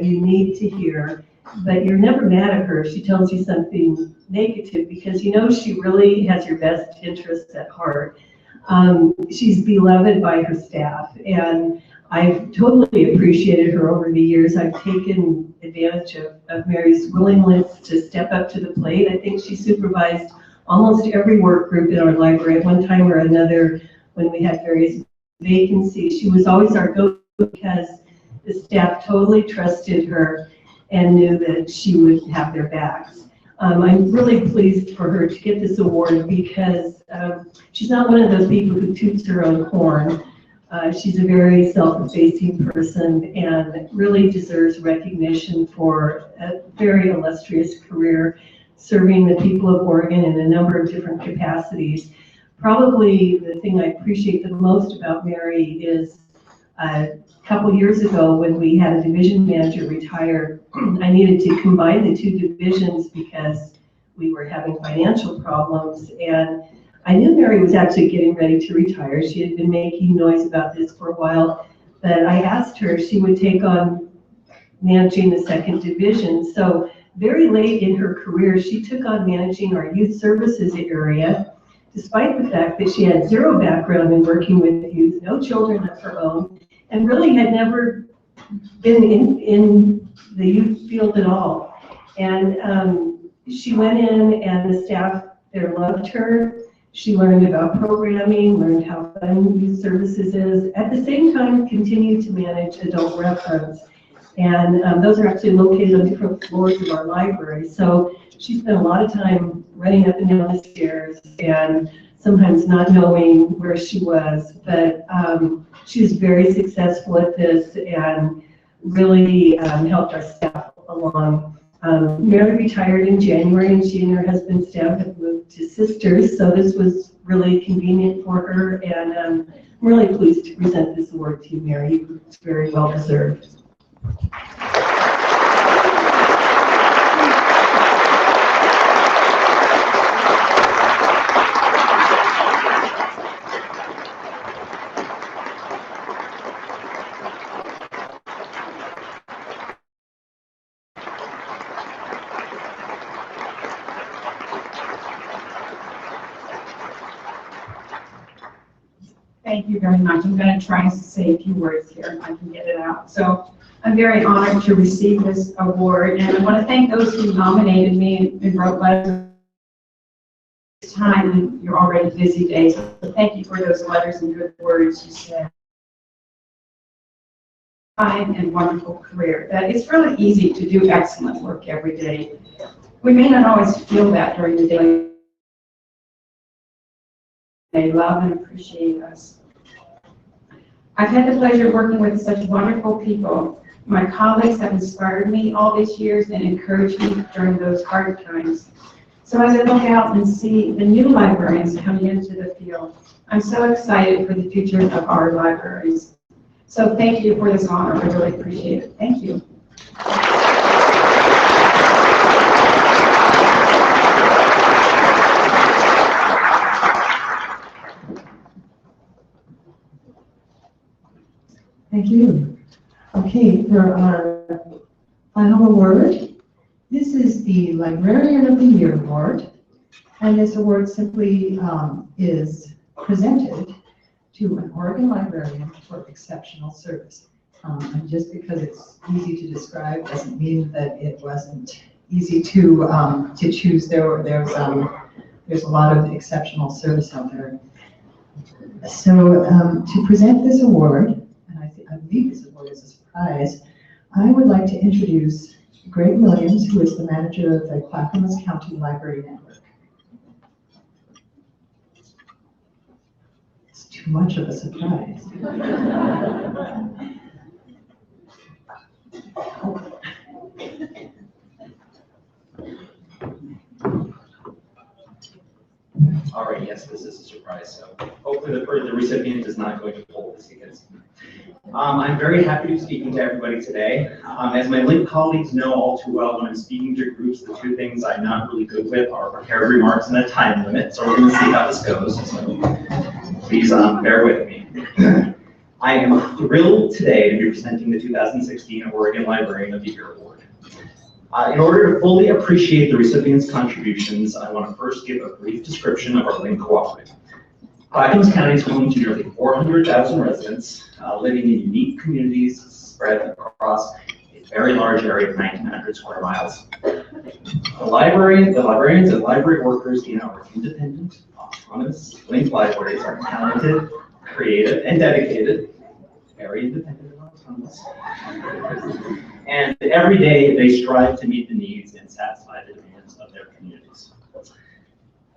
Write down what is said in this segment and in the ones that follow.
you need to hear, but you're never mad at her if she tells you something negative, because you know she really has your best interests at heart. She's beloved by her staff, and I've totally appreciated her over the years. I've taken advantage of Mary's willingness to step up to the plate. I think she supervised almost every work group in our library at one time or another when we had various vacancies. She was always our go-to because the staff totally trusted her and knew that she would have their backs. I'm really pleased for her to get this award because she's not one of those people who toots her own horn. She's a very self-effacing person and really deserves recognition for a very illustrious career serving the people of Oregon in a number of different capacities. Probably the thing I appreciate the most about Mary is a couple years ago when we had a division manager retire, I needed to combine the two divisions because we were having financial problems, and I knew Mary was actually getting ready to retire. She had been making noise about this for a while, but I asked her if she would take on managing the second division. So very late in her career, she took on managing our youth services area, despite the fact that she had zero background in working with youth, no children of her own, and really had never been in the youth field at all. And she went in, and the staff there loved her. She learned about programming, learned how fun youth services is. At the same time, continued to manage adult reference. And those are actually located on different floors of our library. So she spent a lot of time running up and down the stairs and sometimes not knowing where she was. But she was very successful at this and really helped our staff along. Mary retired in January, and she and her husband Steph have moved to Sisters, so this was really convenient for her, and I'm really pleased to present this award to you, Mary. It's very well deserved. Thank you very much. I'm going to try to say a few words here if I can get it out. So I'm very honored to receive this award, and I want to thank those who nominated me and wrote letters this time in your already busy days. So thank you for those letters and good words you said. Fine and wonderful career. That it's really easy to do excellent work every day. We may not always feel that during the day. They love and appreciate us. I've had the pleasure of working with such wonderful people. My colleagues have inspired me all these years and encouraged me during those hard times. So as I look out and see the new librarians coming into the field, I'm so excited for the future of our libraries. So thank you for this honor. I really appreciate it. Thank you. Thank you. Okay, for our final award, this is the Librarian of the Year Award, and this award simply is presented to an Oregon librarian for exceptional service. And just because it's easy to describe doesn't mean that it wasn't easy to choose. There's a lot of exceptional service out there. So to present this award, I believe this award is a surprise, I would like to introduce Greg Williams, who is the manager of the Clackamas County Library Network. It's too much of a surprise. All right, yes, this is a surprise. So hopefully the recipient is not going to hold this against me. I'm very happy to be speaking to everybody today. As my Link colleagues know all too well, when I'm speaking to groups, the two things I'm not really good with are prepared remarks and a time limit. So we're going to see how this goes. So please bear with me. I am thrilled today to be presenting the 2016 Oregon Librarian of the Year Award. In order to fully appreciate the recipients' contributions, I want to first give a brief description of our Link Cooperative. Clackamas County is home to nearly 400,000 residents living in unique communities spread across a very large area of 1,900 square miles. The librarians and library workers in our independent, autonomous Link libraries are talented, creative, and dedicated, very independent and autonomous. And every day they strive to meet the needs and satisfy the demands of their communities.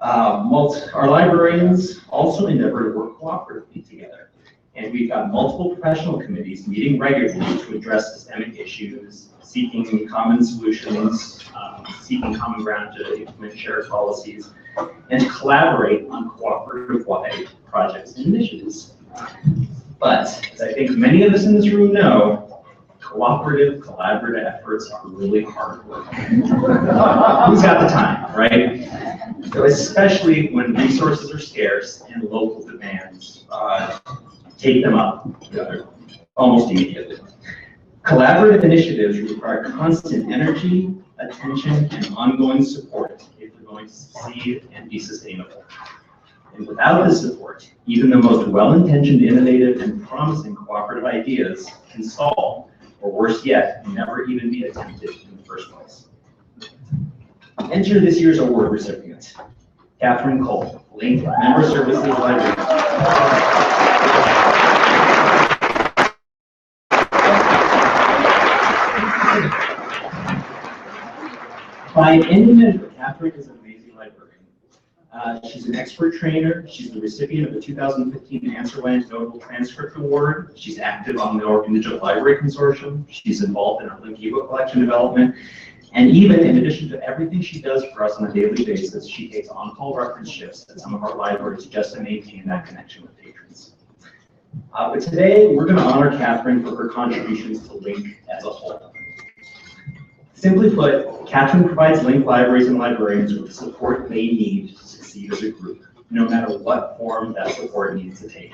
Our librarians also endeavor to work cooperatively together. And we've got multiple professional committees meeting regularly to address systemic issues, seeking common solutions, seeking common ground to implement shared policies, and to collaborate on cooperative-wide projects and initiatives. But, as I think many of us in this room know, collaborative efforts are really hard work. Who's got the time, right? So especially when resources are scarce and local demands take them up almost immediately. Collaborative initiatives require constant energy, attention, and ongoing support if they're going to succeed and be sustainable. And without this support, even the most well-intentioned, innovative, and promising cooperative ideas can stall, or worse yet, never even be attempted in the first place. Enter this year's award recipient, Catherine Cole, Link Member Services Librarian. By any measure, Catherine is an amazing librarian. She's an expert trainer. She's the recipient of the 2015 Answerland Notable Transcript Award. She's active on the Oregon Digital Library Consortium. She's involved in our Link ebook collection development. And even in addition to everything she does for us on a daily basis, she takes on-call reference shifts at some of our libraries just to maintain that connection with patrons. But today, we're going to honor Catherine for her contributions to Link as a whole. Simply put, Catherine provides Link libraries and librarians with the support they need to succeed as a group, no matter what form that support needs to take.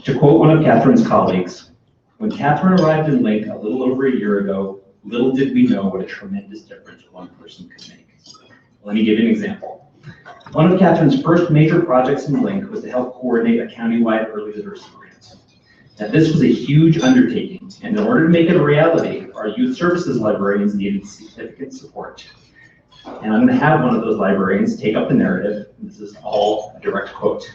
To quote one of Catherine's colleagues, "When Catherine arrived in Link a little over a year ago, little did we know what a tremendous difference one person could make." Let me give you an example. One of Catherine's first major projects in Link was to help coordinate a countywide early literacy grant. Now, this was a huge undertaking, and in order to make it a reality, our youth services librarians needed significant support. And I'm going to have one of those librarians take up the narrative. This is all a direct quote.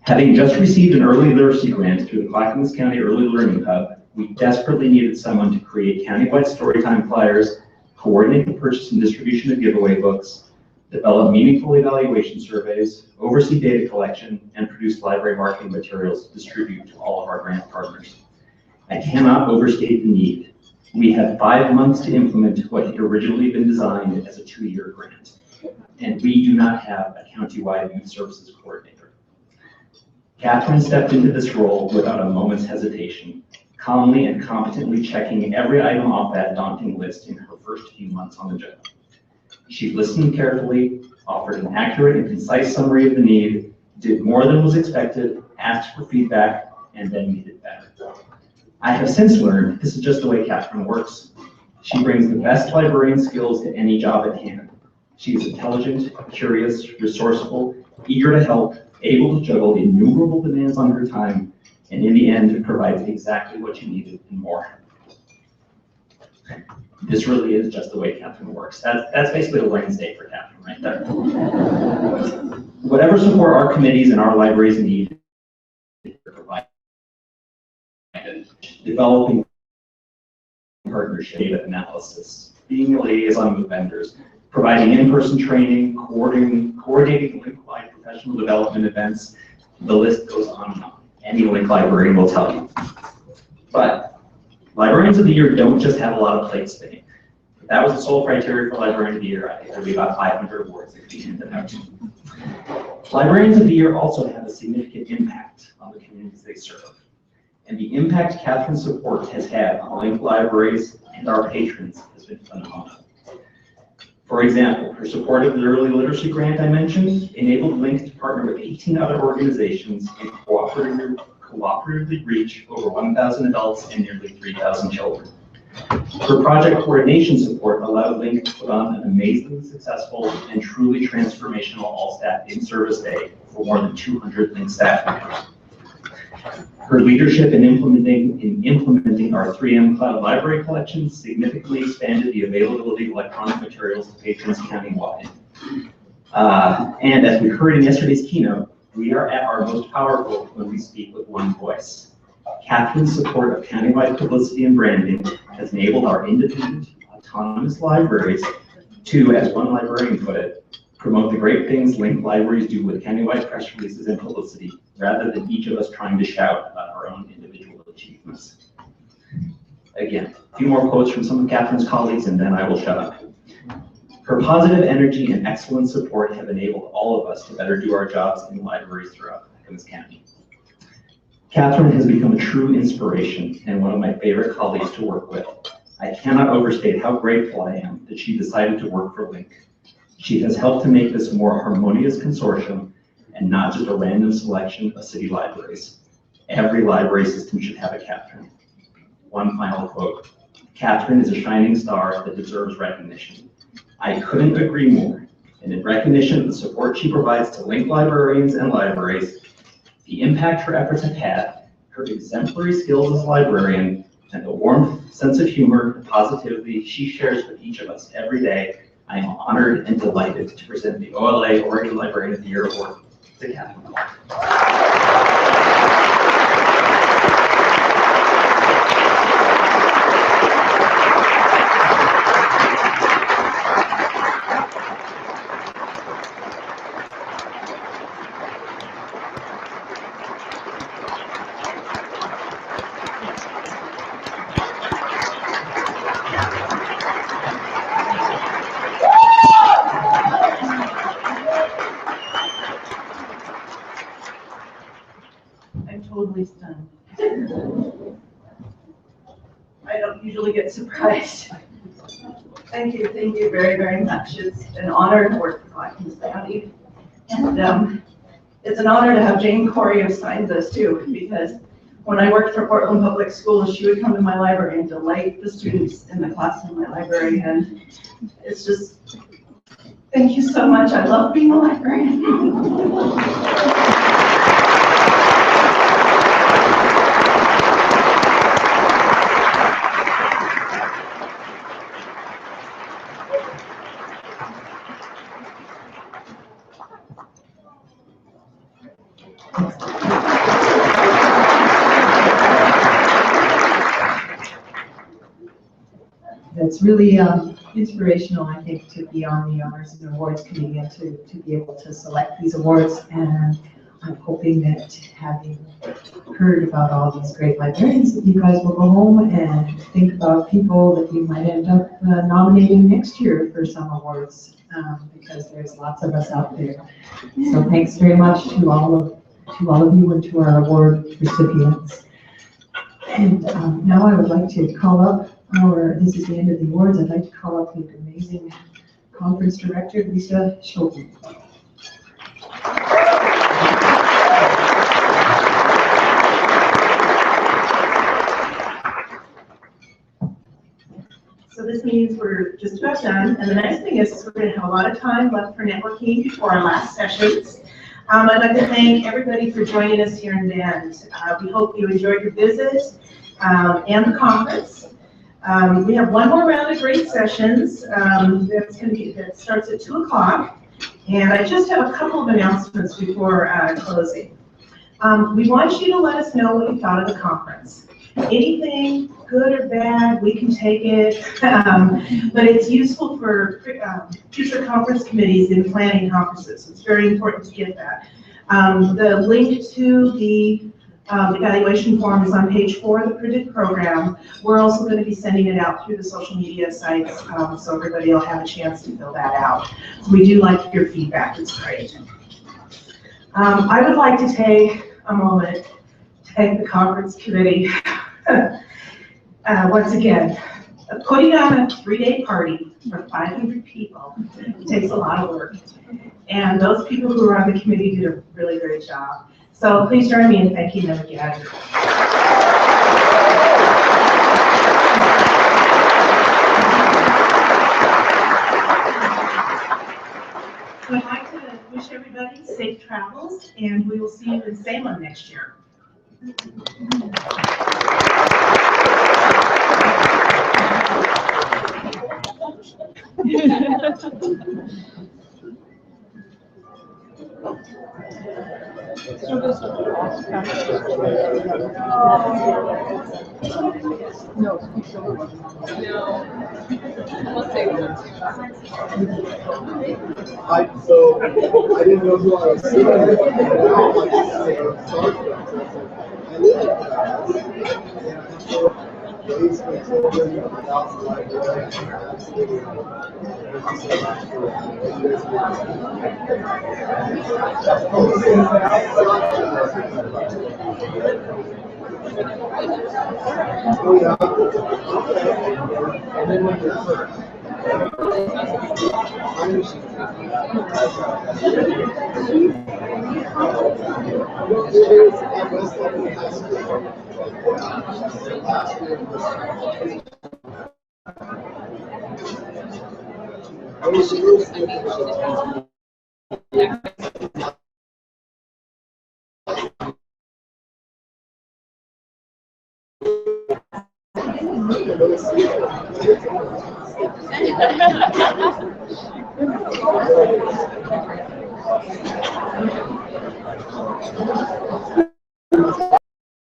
"Having just received an early literacy grant through the Clackamas County Early Learning Hub, we desperately needed someone to create countywide storytime flyers, coordinate the purchase and distribution of giveaway books, develop meaningful evaluation surveys, oversee data collection, and produce library marketing materials to distribute to all of our grant partners. I cannot overstate the need. We had 5 months to implement what had originally been designed as a 2-year grant, and we do not have a countywide youth services coordinator." Catherine stepped into this role without a moment's hesitation, calmly and competently checking every item off that daunting list in her first few months on the job. She listened carefully, offered an accurate and concise summary of the need, did more than was expected, asked for feedback, and then made it better. I have since learned this is just the way Catherine works. She brings the best librarian skills to any job at hand. She is intelligent, curious, resourceful, eager to help, able to juggle innumerable demands on her time, and in the end, provides exactly what you needed and more. This really is just the way Catherine works. That's basically a Wednesday for Catherine right there. Whatever support our committees and our libraries need, provide developing partnership data analysis, being a liaison with vendors, providing in-person training, coordinating Link-wide professional development events. The list goes on and on. Any Link librarian will tell you. But Librarians of the Year don't just have a lot of plate spinning. If that was the sole criteria for Librarian of the Year, I think there'd be about 500 awards that could be handed out. Librarians of the Year also have a significant impact on the communities they serve. And the impact Catherine's support has had on Link libraries and our patrons has been phenomenal. For example, her support of the early literacy grant I mentioned enabled Link to partner with 18 other organizations in cooperatively reach over 1,000 adults and nearly 3,000 children. Her project coordination support allowed Link to put on an amazingly successful and truly transformational all-staff in-service day for more than 200 Link staff members. Her leadership in implementing our 3M Cloud Library collection significantly expanded the availability of electronic materials to patrons countywide. And as we heard in yesterday's keynote, we are at our most powerful when we speak with one voice. Catherine's support of countywide publicity and branding has enabled our independent, autonomous libraries to, as one librarian put it, promote the great things Link libraries do with countywide press releases and publicity, rather than each of us trying to shout about our own individual achievements. Again, a few more quotes from some of Catherine's colleagues, and then I will shut up. Her positive energy and excellent support have enabled all of us to better do our jobs in libraries throughout Clackamas County. Catherine has become a true inspiration and one of my favorite colleagues to work with. I cannot overstate how grateful I am that she decided to work for Link. She has helped to make this a more harmonious consortium and not just a random selection of city libraries. Every library system should have a Catherine. One final quote. Catherine is a shining star that deserves recognition. I couldn't agree more. And in recognition of the support she provides to Link librarians and libraries, the impact her efforts have had, her exemplary skills as a librarian, and the warm sense of humor and positivity she shares with each of us every day, I am honored and delighted to present the OLA Oregon Librarian of the Year Award to Catherine. I'm totally stunned. I don't usually get surprised. Thank you very, very much. It's an honor to work for Clackamas County. And it's an honor to have Jane Corey have signed this too, because when I worked for Portland Public Schools, she would come to my library and delight the students in the class in my library. And it's just, thank you so much. I love being a librarian. It's really inspirational, I think, to be on the Honors and Awards Committee and to be able to select these awards. And I'm hoping that, having heard about all these great librarians, that you guys will go home and think about people that you might end up nominating next year for some awards, because there's lots of us out there. So thanks very much to all of you and to our award recipients. And now I would like to call up this is the end of the awards. I'd like to call up the amazing conference director, Lisa Schulten. So this means we're just about done, and the nice thing is we're going to have a lot of time left for networking before our last sessions. I'd like to thank everybody for joining us here in Bend. We hope you enjoyed your visit and the conference. We have one more round of great sessions that starts at 2 o'clock, and I just have a couple of announcements before closing. We want you to let us know what you thought of the conference. Anything good or bad, we can take it, but it's useful for future conference committees in planning conferences. It's very important to get that. The link to the evaluation form is on page 4 of the printed program. We're also going to be sending it out through the social media sites, so everybody will have a chance to fill that out. So we do like your feedback, it's great. I would like to take a moment to thank the conference committee. Once again, putting on a 3-day party for 500 people takes a lot of work. And those people who are on the committee did a really great job. So please join me in thanking them again. So I'd like to wish everybody safe travels, and we will see you in Salem next year. So I didn't know who I was sitting with, but now like I live in Dallas, and so raised my children without the library. Absolutely. Thank you so much for oh yeah. Okay. And then when you're first.